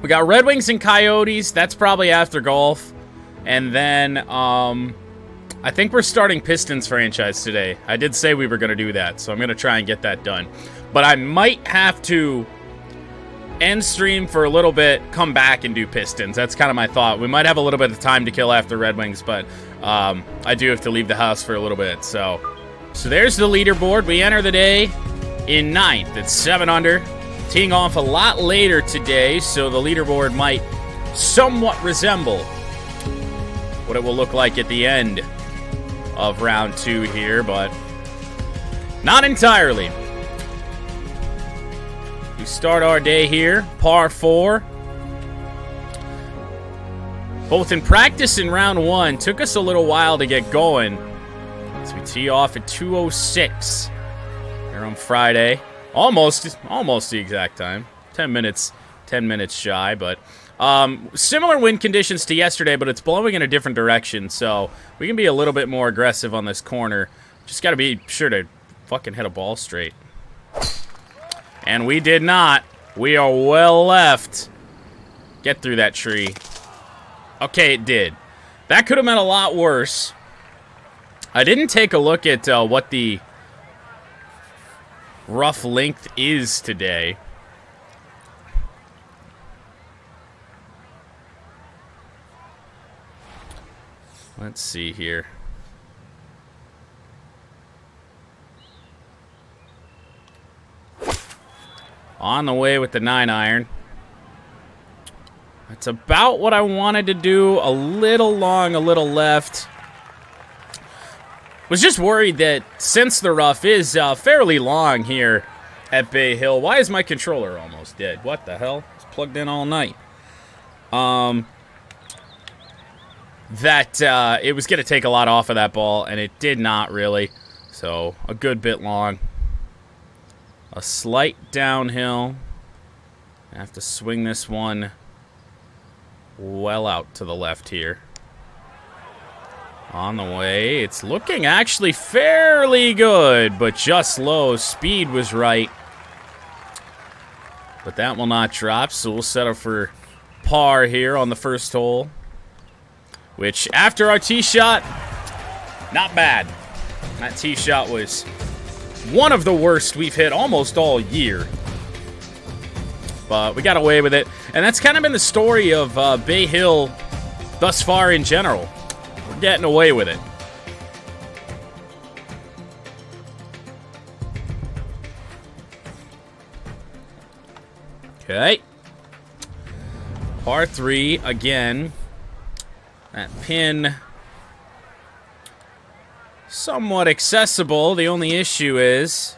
We got Red Wings and Coyotes. That's probably after golf. And then, I think we're starting Pistons franchise today. I did say we were going to do that, so I'm going to try and get that done. But I might have to end stream for a little bit, come back and do Pistons. That's kind of my thought. We might have a little bit of time to kill after Red Wings, but I do have to leave the house for a little bit. So there's the leaderboard. We enter the day in 9th. It's 7 under. Teeing off a lot later today, so the leaderboard might somewhat resemble what it will look like at the end of round 2 here, but not entirely. We start our day here, par 4. Both in practice in round 1, took us a little while to get going. As we tee off at 2:06 here on Friday. Almost the exact time. 10 minutes shy, but similar wind conditions to yesterday, but it's blowing in a different direction, so we can be a little bit more aggressive on this corner. Just got to be sure to fucking hit a ball straight. And we did not. We are well left. Get through that tree. Okay, it did. That could have been a lot worse. I didn't take a look at what the rough length is today. Let's see here. On the way with the 9-iron. That's about what I wanted to do. A little long, a little left. Was just worried that since the rough is fairly long here at Bay Hill. Why is my controller almost dead? What the hell? It's plugged in all night. That it was going to take a lot off of that ball, and it did not really. So, a good bit long. A slight downhill. I have to swing this one well out to the left here. On the way. It's looking actually fairly good, but just low. Speed was right. But that will not drop, so we'll settle for par here on the first hole. Which, after our tee shot, not bad. That tee shot was one of the worst we've hit almost all year. But we got away with it. And that's kind of been the story of Bay Hill thus far in general. We're getting away with it. Okay. Par 3 again. That pin somewhat accessible. The only issue is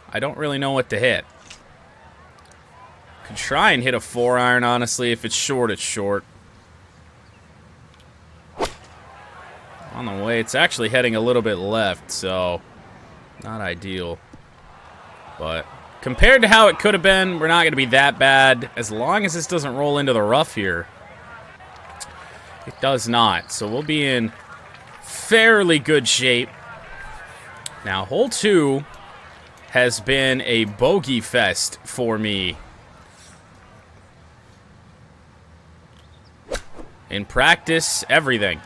I don't really know what to hit. Could try and hit a 4-iron, honestly. If it's short, it's short. On the way, it's actually heading a little bit left, so not ideal. But compared to how it could have been, we're not going to be that bad as long as this doesn't roll into the rough here. It does not, so we'll be in fairly good shape. Now, hole 2 has been a bogey fest for me. In practice, everything.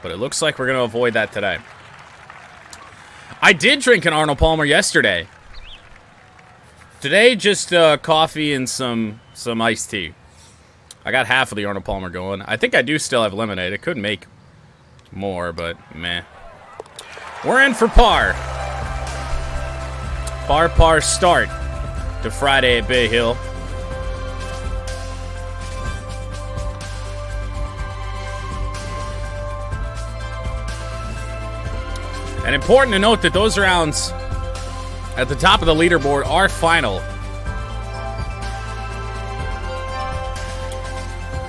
But it looks like we're going to avoid that today. I did drink an Arnold Palmer yesterday. Today, just coffee and some iced tea. I got half of the Arnold Palmer going. I think I do still have lemonade. It could make more, but meh. We're in for par. Par start to Friday at Bay Hill. And important to note that those rounds at the top of the leaderboard are final.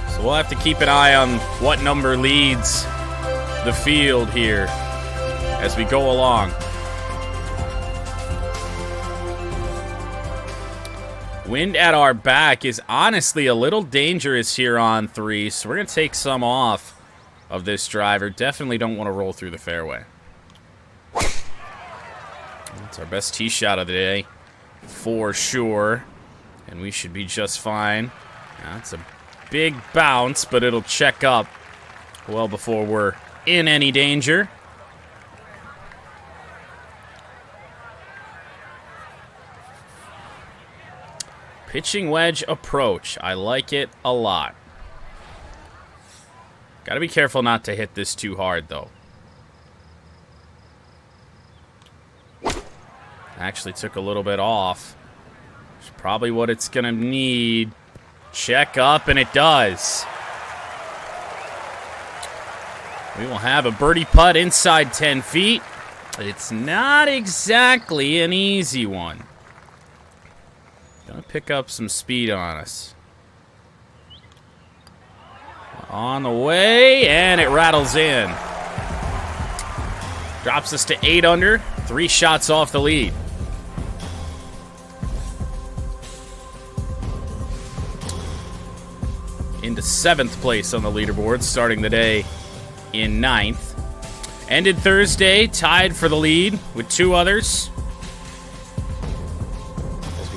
So we'll have to keep an eye on what number leads the field here as we go along. Wind at our back is honestly a little dangerous here on 3, so we're going to take some off of this driver. Definitely don't want to roll through the fairway. That's our best tee shot of the day, for sure. And we should be just fine. That's a big bounce, but it'll check up well before we're in any danger. Pitching wedge approach. I like it a lot. Gotta be careful not to hit this too hard, though. Actually took a little bit off. Which is probably what it's gonna need. Check up, and it does. We will have a birdie putt inside 10 feet. It's not exactly an easy one. Gonna pick up some speed on us. On the way, and it rattles in. Drops us to 8 under, 3 shots off the lead. Into 7th place on the leaderboard, starting the day in 9th. Ended Thursday, tied for the lead with 2 others.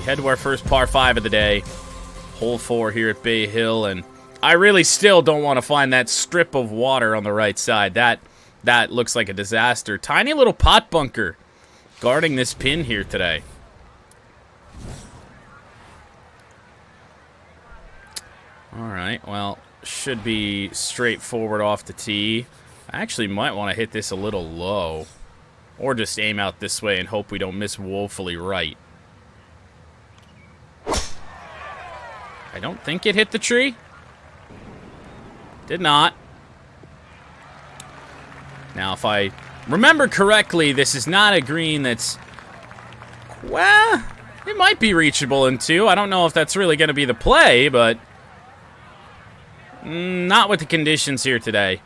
Head to our first par 5 of the day. Hole 4 here at Bay Hill, and I really still don't want to find that strip of water on the right side. That looks like a disaster. Tiny little pot bunker guarding this pin here today. Alright, well, should be straightforward off the tee. I actually might want to hit this a little low. Or just aim out this way and hope we don't miss woefully right. I don't think it hit the tree. Did not. Now, if I remember correctly, this is not a green that's... Well, it might be reachable in 2. I don't know if that's really going to be the play, but... not with the conditions here today.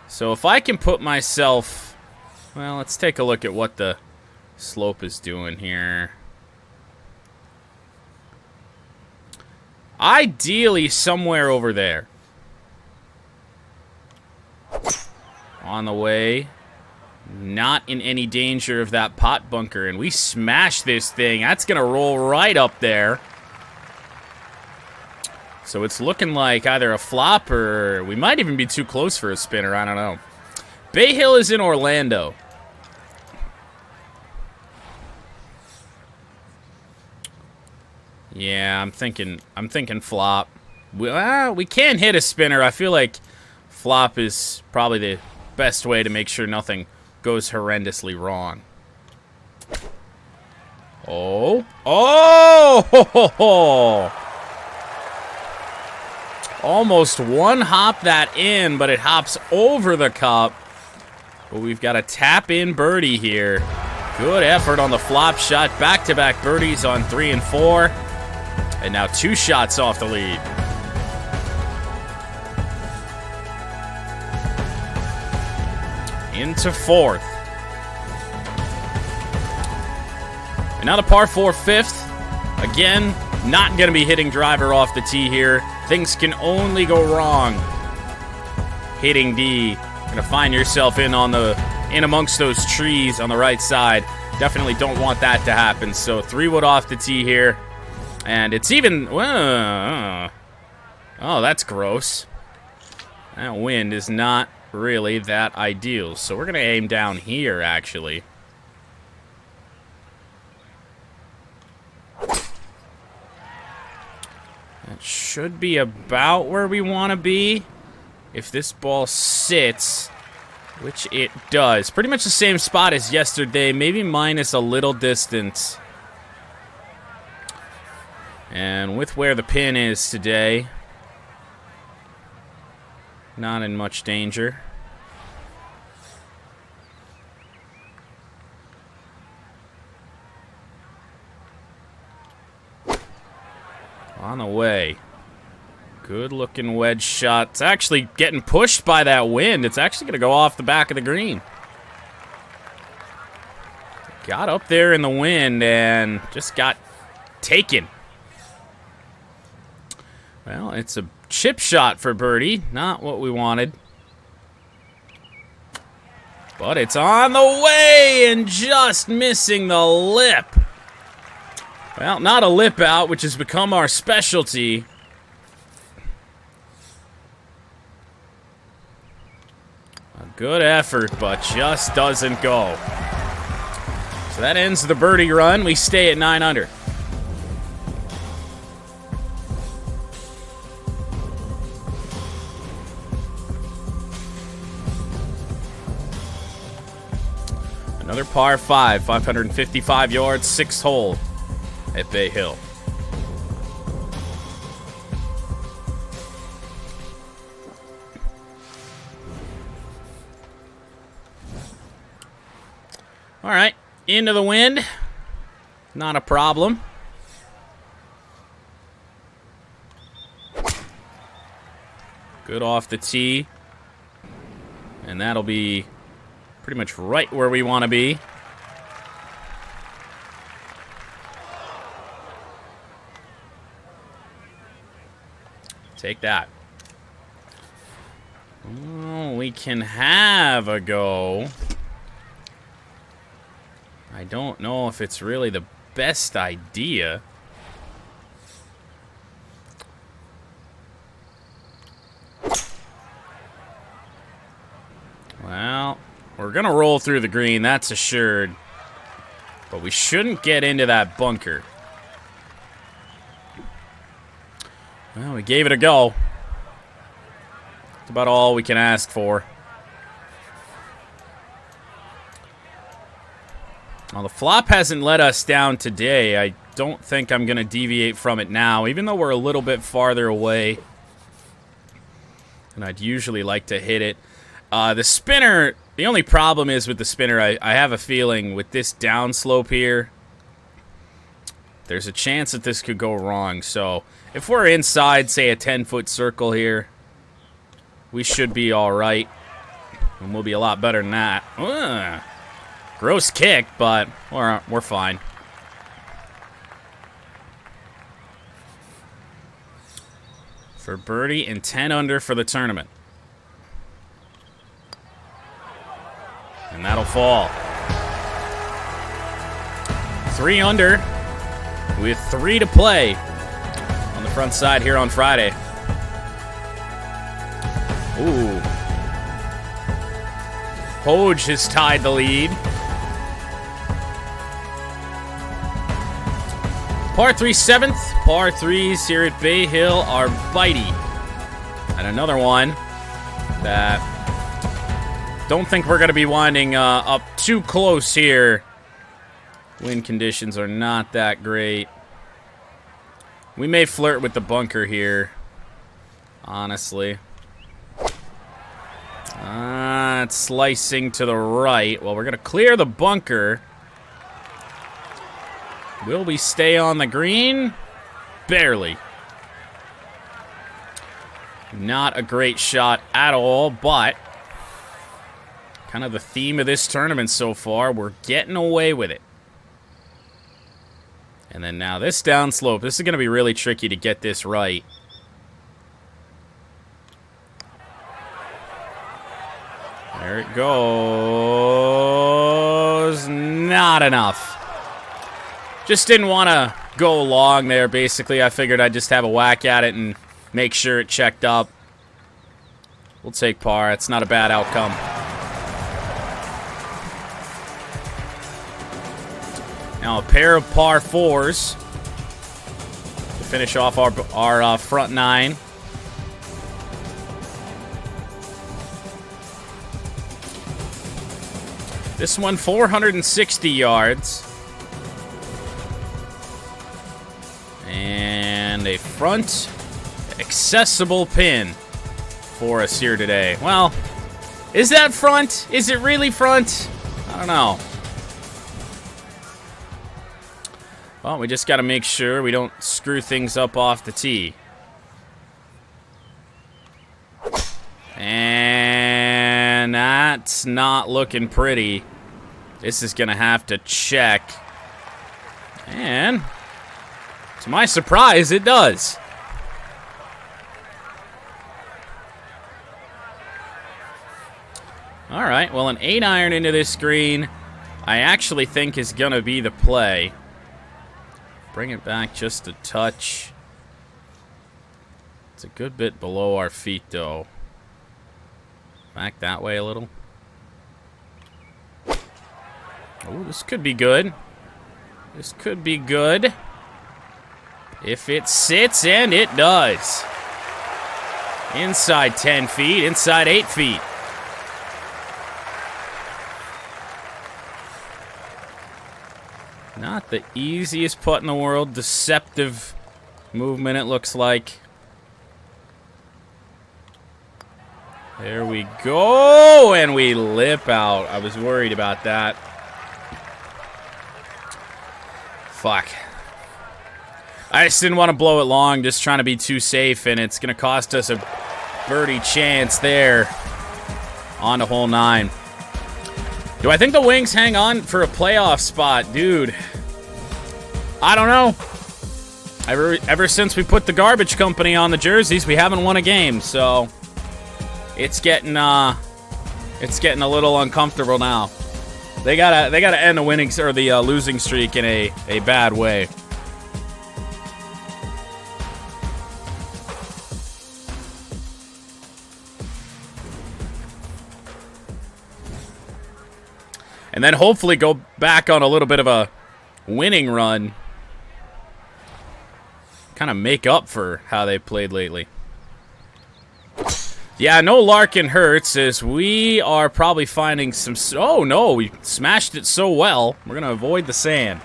So if I can put myself... Well, let's take a look at what the slope is doing here. Ideally, somewhere over there. On the way. Not in any danger of that pot bunker. And we smash this thing. That's going to roll right up there. So it's looking like either a flop or... We might even be too close for a spinner. I don't know. Bay Hill is in Orlando. Yeah, I'm thinking flop. We can hit a spinner. I feel like flop is probably the best way to make sure nothing goes horrendously wrong. Oh. Oh! Ho, ho, ho. Almost one hop that in, but it hops over the cup. But we've got a tap-in birdie here. Good effort on the flop shot. Back-to-back birdies on 3 and 4. And now 2 shots off the lead. Into 4th. And now the par 4 5th. Again, not going to be hitting driver off the tee here. Things can only go wrong. Hitting D. Going to find yourself in amongst those trees on the right side. Definitely don't want that to happen. So 3 wood off the tee here. And it's even... oh, that's gross. That wind is not really that ideal. So we're going to aim down here, actually. That should be about where we want to be. If this ball sits, which it does. Pretty much the same spot as yesterday, maybe minus a little distance. And with where the pin is today, not in much danger. On the way. Good looking wedge shot. It's actually getting pushed by that wind. It's actually going to go off the back of the green. Got up there in the wind and just got taken. Well, it's a chip shot for birdie. Not what we wanted. But it's on the way and just missing the lip. Well, not a lip out, which has become our specialty. A good effort, but just doesn't go. So that ends the birdie run. We stay at 9 under. Another par 5, 555 yards, 6th hole at Bay Hill. All right, into the wind. Not a problem. Good off the tee. And that'll be pretty much right where we want to be. Take that. Oh, we can have a go. I don't know if it's really the best idea. Well, we're going to roll through the green, that's assured. But we shouldn't get into that bunker. Well, we gave it a go. That's about all we can ask for. Well, the flop hasn't let us down today. I don't think I'm going to deviate from it now, even though we're a little bit farther away. And I'd usually like to hit it. The spinner, the only problem is with the spinner, I have a feeling with this downslope here, there's a chance that this could go wrong. So if we're inside, say, a 10-foot circle here, we should be all right. And we'll be a lot better than that. Ugh. Gross kick, but we're fine. For birdie and 10 under for the tournament. And that'll fall. 3 under with 3 to play on the front side here on Friday. Ooh. Hoge has tied the lead. Par 3 7th. Par 3s here at Bay Hill are bitey. And another one that don't think we're going to be winding up too close here. Wind conditions are not that great. We may flirt with the bunker here, honestly. It's slicing to the right. Well, we're going to clear the bunker. Will we stay on the green? Barely. Not a great shot at all, but kind of the theme of this tournament so far, we're getting away with it. And then now this downslope, this is going to be really tricky to get this right. There it goes. Not enough. Just didn't want to go long there, basically. I figured I'd just have a whack at it and make sure it checked up. We'll take par. It's not a bad outcome. Now a pair of par 4s to finish off our front 9. This one 460 yards. And a front accessible pin for us here today. Well, is that front? Is it really front? I don't know. Well, we just got to make sure we don't screw things up off the tee. And that's not looking pretty. This is going to have to check. And to my surprise, it does. All right, well, an 8-iron into this green, I actually think is going to be the play. Bring it back just a touch. It's a good bit below our feet, though. Back that way a little. Oh, this could be good. This could be good. If it sits, and it does. Inside 10 feet, inside 8 feet. Not the easiest putt in the world. Deceptive movement, it looks like. There we go, and we lip out. I was worried about that. Fuck. I just didn't want to blow it long, just trying to be too safe, and it's going to cost us a birdie chance there on to hole 9. Do I think the Wings hang on for a playoff spot? Dude, I don't know. Ever since we put the garbage company on the jerseys, we haven't won a game, so it's getting a little uncomfortable now. They gotta end the winning or the losing streak in a bad way. And then hopefully go back on a little bit of a winning run. Kind of make up for how they played lately. Yeah, no Larkin hurts as we are probably finding some... Oh, no, we smashed it so well. We're going to avoid the sand.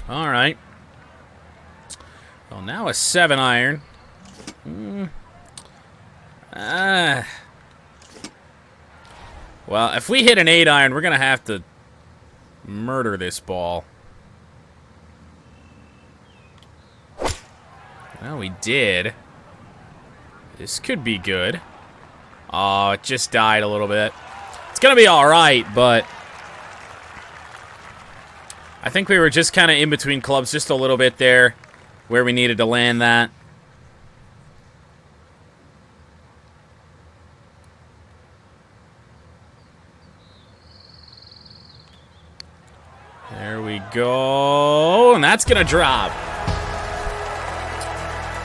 All right. Well, now a 7-iron. Well, if we hit an 8-iron, we're going to have to murder this ball. Well, we did. This could be good. Oh, it just died a little bit. It's going to be all right, but I think we were just kind of in between clubs just a little bit there where we needed to land that. There we go. And that's going to drop.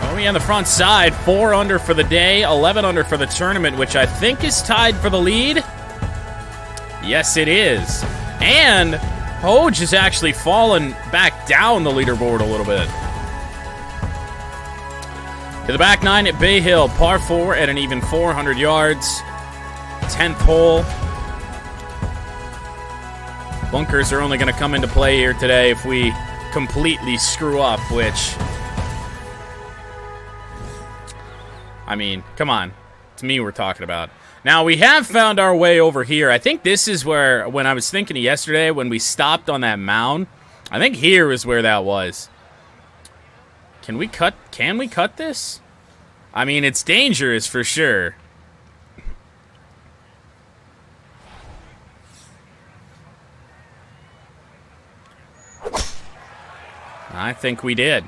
Oh, we on the front side. 4 under for the day. 11 under for the tournament, which I think is tied for the lead. Yes, it is. And Hoge has actually fallen back down the leaderboard a little bit. To the back 9 at Bay Hill. Par 4 at an even 400 yards. 10th hole. Bunkers are only going to come into play here today if we completely screw up, which... I mean, come on. It's me we're talking about. Now, we have found our way over here. I think this is where, when I was thinking of yesterday, when we stopped on that mound, I think here is where that was. Can we cut this? I mean, it's dangerous for sure. I think we did.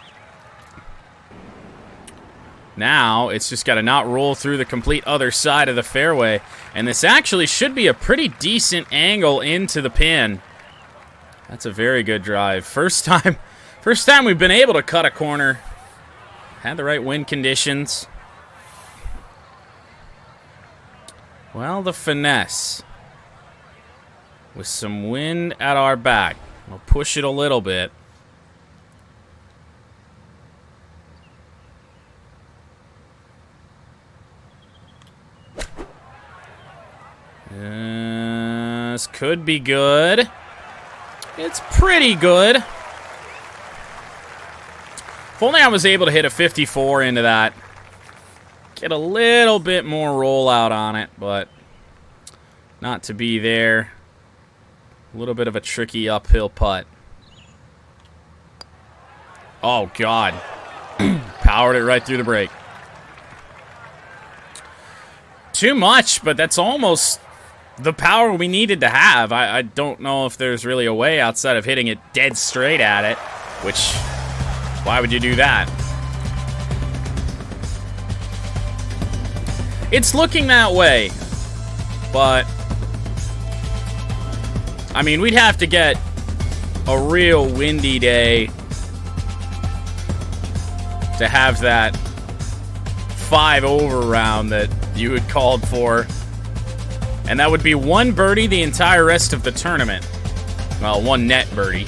Now, it's just got to not roll through the complete other side of the fairway. And this actually should be a pretty decent angle into the pin. That's a very good drive. First time we've been able to cut a corner. Had the right wind conditions. Well, the finesse. With some wind at our back. We'll push it a little bit. This could be good. It's pretty good. If only I was able to hit a 54 into that. Get a little bit more rollout on it, but not to be there. A little bit of a tricky uphill putt. Oh, God. Powered it right through the break. Too much, but that's almost the power we needed to have. I don't know if there's really a way outside of hitting it dead straight at it, which, why would you do that? It's looking that way. But, I mean, we'd have to get a real windy day to have that 5-over round that you had called for. And that would be one birdie the entire rest of the tournament. Well, one net birdie.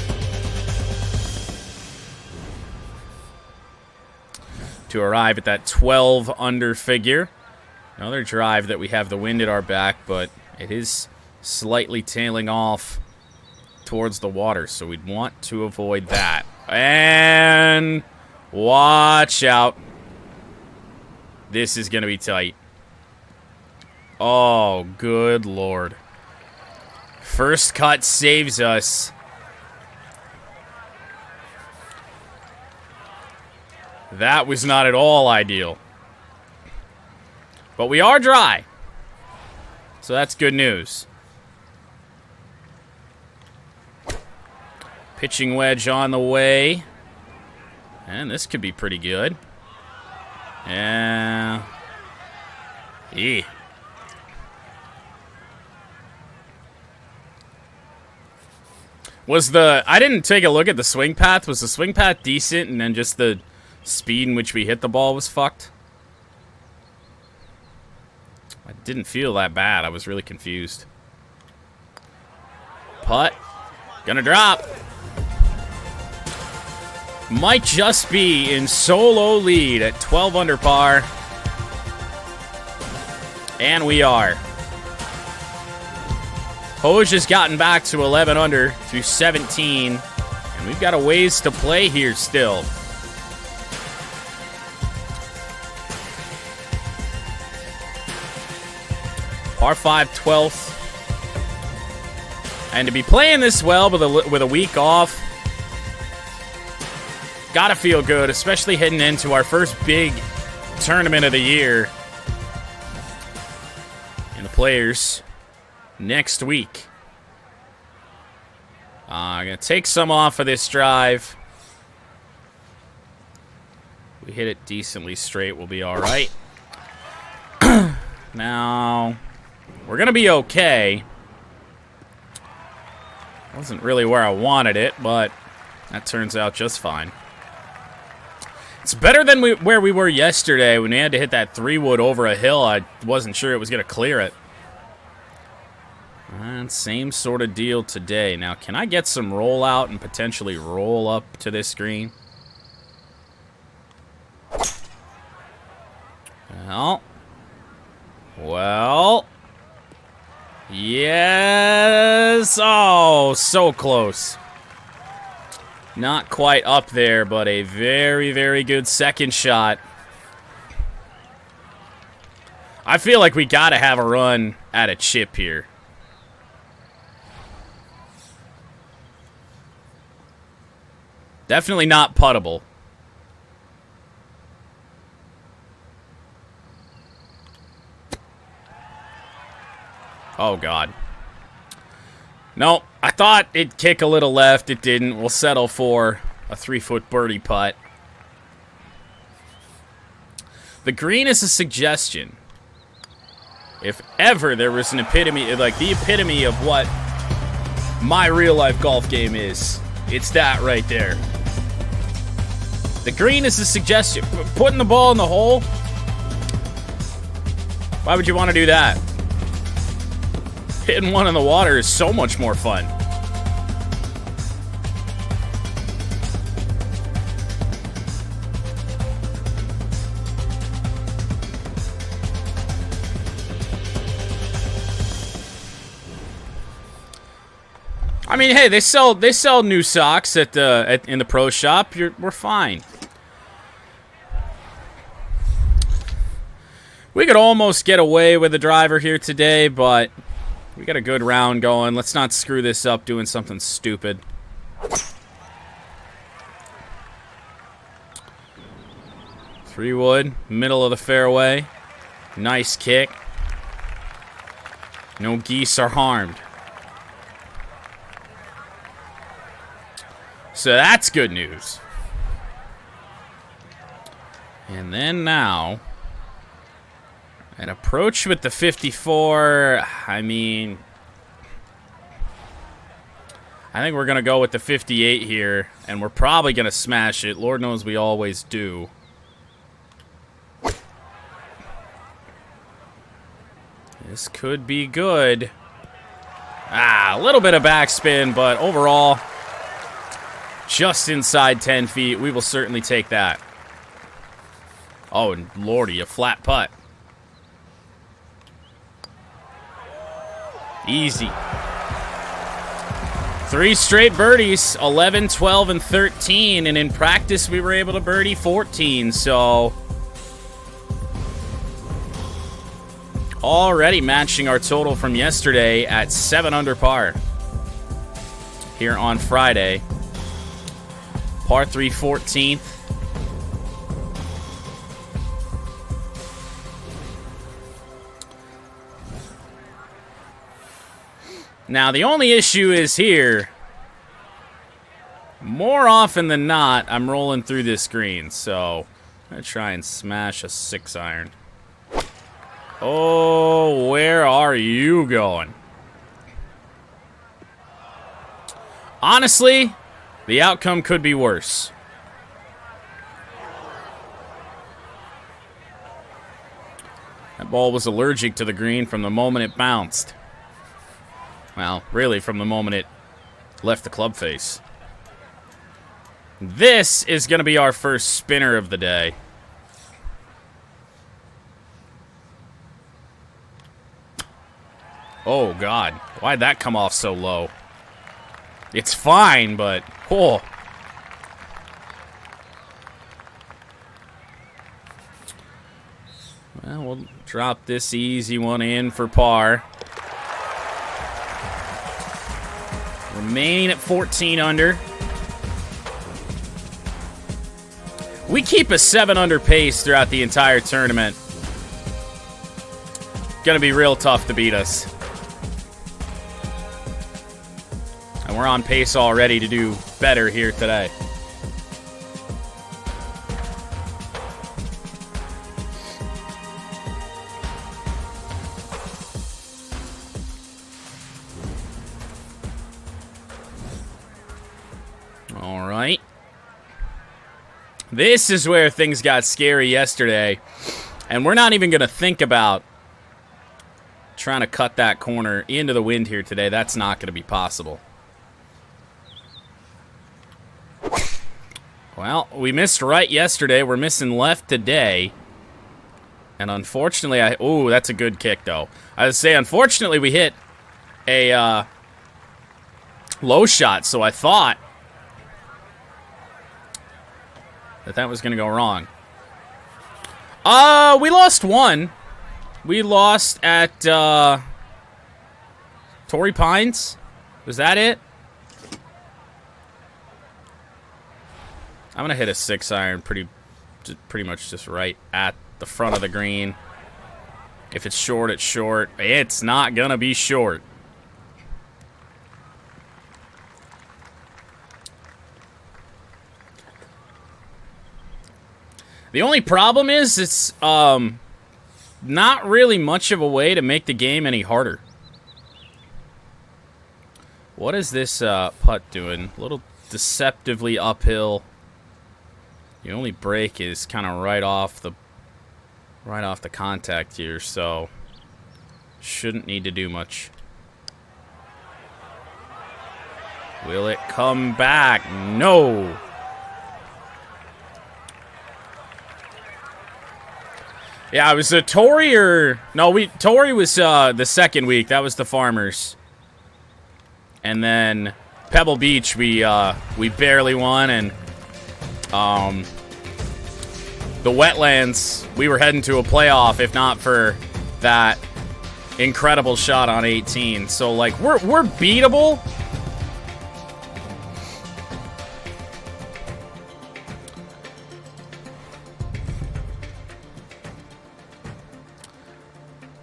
To arrive at that 12 under figure. Another drive that we have the wind at our back, but it is slightly tailing off towards the water, so we'd want to avoid that. And watch out. This is going to be tight. Oh, good Lord. First cut saves us. That was not at all ideal. But we are dry. So that's good news. Pitching wedge on the way. And this could be pretty good. Yeah. Yeah. I didn't take a look at the swing path. Was the swing path decent and then just the speed in which we hit the ball was fucked? I didn't feel that bad. I was really confused. Putt. Gonna drop. Might just be in solo lead at 12 under par. And we are. Hoj has gotten back to 11 under through 17. And we've got a ways to play here still. Par 5, 12th. And to be playing this well with a week off, gotta feel good, especially heading into our first big tournament of the year. And the Players next week. I'm going to take some off of this drive. We hit it decently straight, we'll be all right. Now, we're going to be okay. Wasn't really where I wanted it, but that turns out just fine. It's better than where we were yesterday when we had to hit that 3-wood over a hill. I wasn't sure it was going to clear it. And same sort of deal today. Now, can I get some roll out and potentially roll up to this green? Well. Yes. Oh, so close. Not quite up there, but a very, very good second shot. I feel like we got to have a run at a chip here. Definitely not puttable. Oh, God. No, I thought it'd kick a little left. It didn't. We'll settle for a 3-foot birdie putt. The green is a suggestion. If ever there was an epitome, like the epitome of what my real-life golf game is, it's that right there. The green is a suggestion. Putting the ball in the hole? Why would you want to do that? Hitting one in the water is so much more fun. I mean, hey, they sell new socks in the pro shop. We're fine. We could almost get away with the driver here today, but we got a good round going. Let's not screw this up doing something stupid. Three-wood, middle of the fairway. Nice kick. No geese are harmed. So that's good news. And then now, An approach with the 54. I mean, I think we're going to go with the 58 here, and we're probably going to smash it. Lord knows we always do. This could be good. A little bit of backspin, but overall, just inside 10 feet. We will certainly take that. Oh, and lordy, a flat putt. Easy. 3 straight birdies, 11, 12, and 13. And in practice, we were able to birdie 14, so already matching our total from yesterday at 7 under par here on Friday. Par 3 14th. Now, the only issue is here, more often than not, I'm rolling through this green, so I'm going to try and smash a 6-iron. Oh, where are you going? Honestly, the outcome could be worse. That ball was allergic to the green from the moment it bounced. Well, really from the moment it left the club face. This is going to be our first spinner of the day. Oh, God. Why'd that come off so low? It's fine, but... Oh. Well, we'll drop this easy one in for par. Remaining at 14 under. We keep a 7 under pace throughout the entire tournament. Gonna be real tough to beat us. And we're on pace already to do better here today. All right. This is where things got scary yesterday. And we're not even going to think about trying to cut that corner into the wind here today. That's not going to be possible. Well, we missed right yesterday. We're missing left today. And unfortunately, oh, that's a good kick, though. I would say, unfortunately, we hit a low shot, so I thought that was going to go wrong. We lost one. We lost at Torrey Pines. Was that it? I'm going to hit a 6-iron pretty much just right at the front of the green. If it's short, it's short. It's not going to be short. The only problem is it's not really much of a way to make the game any harder. What is this putt doing? A little deceptively uphill. The only break is kind of right off the contact here, so shouldn't need to do much. Will it come back? No. Yeah, it was a Torrey or... No, Torrey was the second week. That was the Farmers. And then Pebble Beach, we barely won, and the Wetlands, we were heading to a playoff if not for that incredible shot on 18. So, like, we're beatable.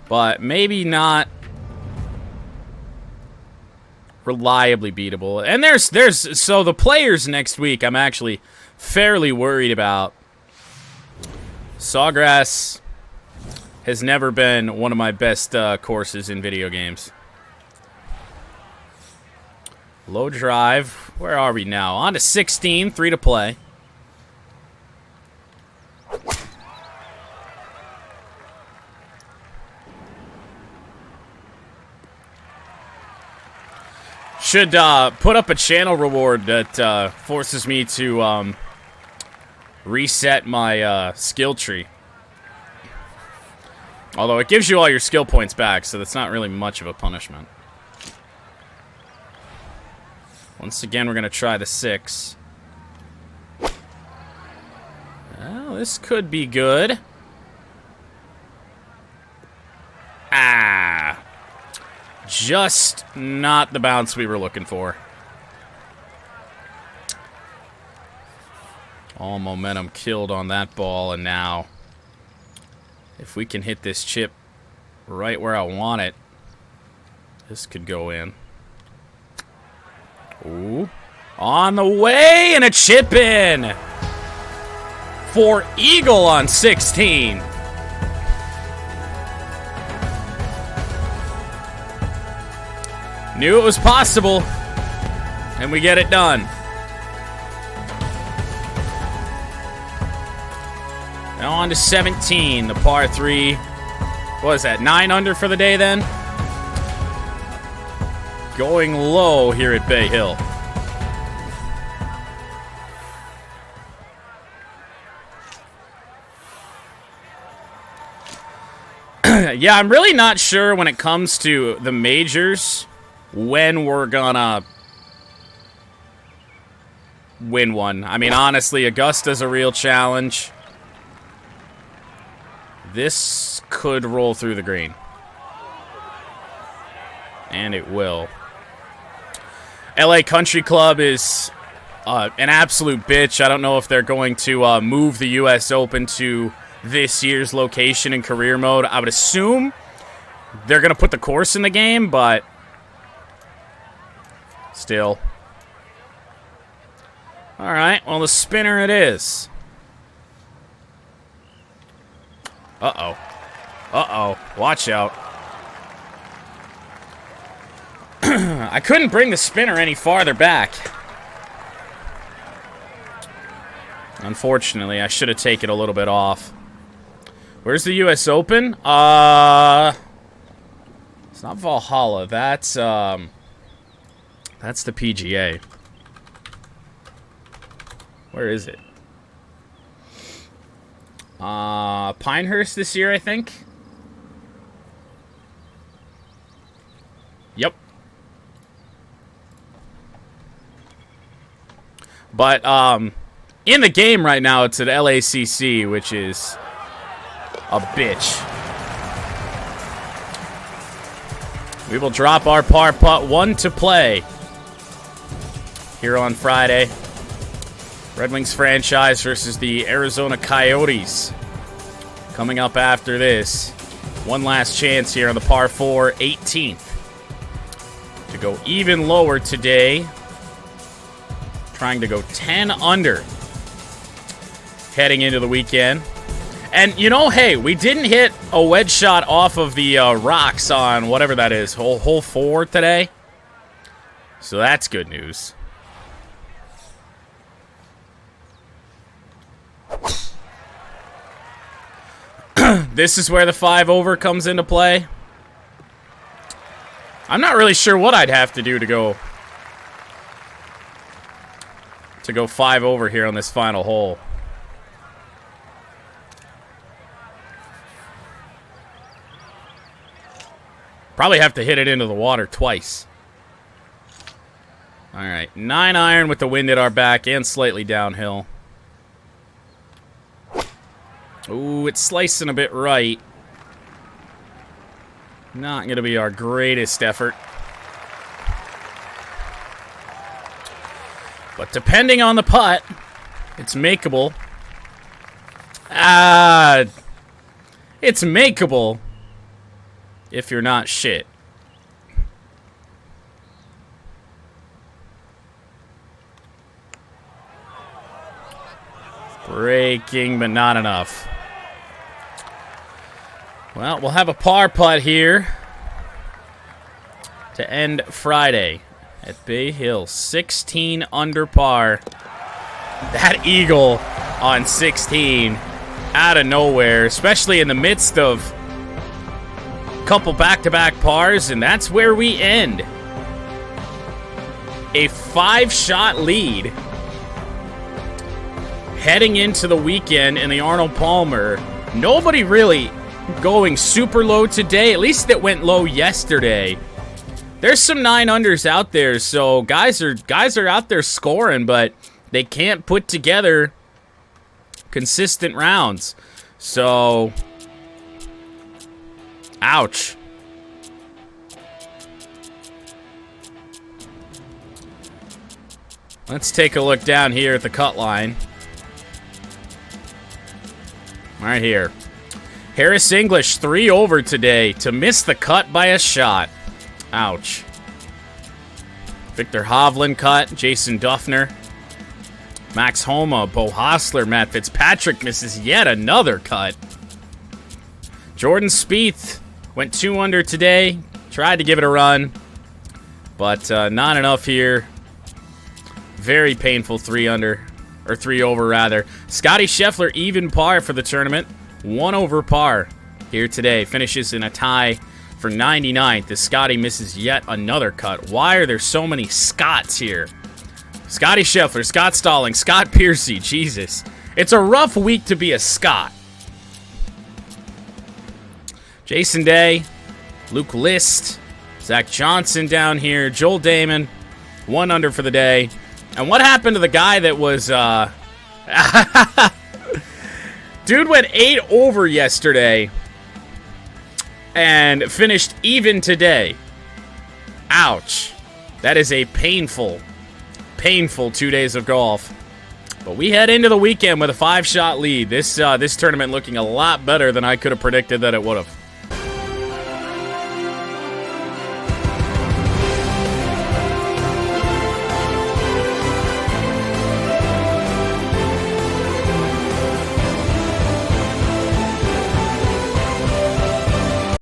But maybe not reliably beatable. And there's so the players next week I'm actually fairly worried about. Sawgrass, has never been one of my best courses in video games. Low drive. Where are we now? On to 16, 3 to play. Should put up a channel reward that forces me to reset my skill tree. Although it gives you all your skill points back, so that's not really much of a punishment. Once again, we're going to try the 6. Well, this could be good. Ah. Just not the bounce we were looking for. All momentum killed on that ball, and now if we can hit this chip right where I want it, this could go in. Ooh. On the way, and a chip in for Eagle on 16. Knew it was possible, and we get it done. Now on to 17, the par 3. What is that, 9 under for the day then? Going low here at Bay Hill. Yeah, I'm really not sure when it comes to the majors when we're gonna win one. I mean, honestly, Augusta's a real challenge. This could roll through the green. And it will. LA Country Club is an absolute bitch. I don't know if they're going to move the U.S. Open to this year's location in career mode. I would assume they're going to put the course in the game, but still. All right, well, the spinner it is. Uh-oh. Uh-oh. Watch out. I couldn't bring the spinner any farther back. Unfortunately, I should have taken a little bit off. Where's the U.S. Open? It's not Valhalla. That's the PGA. Where is it? Pinehurst this year, I think. Yep. But in the game right now, it's at LACC, which is a bitch. We will drop our par putt 1 to play here on Friday. Red Wings franchise versus the Arizona Coyotes. Coming up after this. One last chance here on the par 4, 18th. To go even lower today. Trying to go 10 under. Heading into the weekend. And, you know, hey, we didn't hit a wedge shot off of the rocks on whatever that is, hole 4 today. So that's good news. This is where the 5 over comes into play. I'm not really sure what I'd have to do to go 5 over here on this final hole. Probably have to hit it into the water twice. All right, 9 iron with the wind at our back and slightly downhill. Ooh, it's slicing a bit right. Not going to be our greatest effort. But depending on the putt, it's makeable. It's makeable if you're not shit. Breaking, but not enough. Well, we'll have a par putt here to end Friday at Bay Hill. 16 under par. That eagle on 16 out of nowhere, especially in the midst of a couple back-to-back pars, and that's where we end. A 5-shot lead heading into the weekend in the Arnold Palmer. Nobody really going super low today. At least it went low yesterday. There's some 9-unders out there, so guys are out there scoring, but they can't put together consistent rounds. So, ouch. Let's take a look down here at the cut line. Right here. Harris English, 3 over today to miss the cut by a shot. Ouch. Victor Hovland cut. Jason Duffner. Max Homa, Bo Hostler, Matt Fitzpatrick misses yet another cut. Jordan Spieth went 2 under today. Tried to give it a run, but not enough here. Very painful 3 under, or 3 over rather. Scotty Scheffler even par for the tournament. 1 over par here today. Finishes in a tie for 99th as Scotty misses yet another cut. Why are there so many Scotts here? Scotty Scheffler, Scott Stalling, Scott Piercy. Jesus. It's a rough week to be a Scott. Jason Day, Luke List, Zach Johnson down here, Joel Damon, 1 under for the day. And what happened to the guy that was, dude went 8 over yesterday and finished even today. Ouch. That is a painful 2 days of golf. But we head into the weekend with a 5-shot lead. This tournament looking a lot better than I could have predicted that it would have.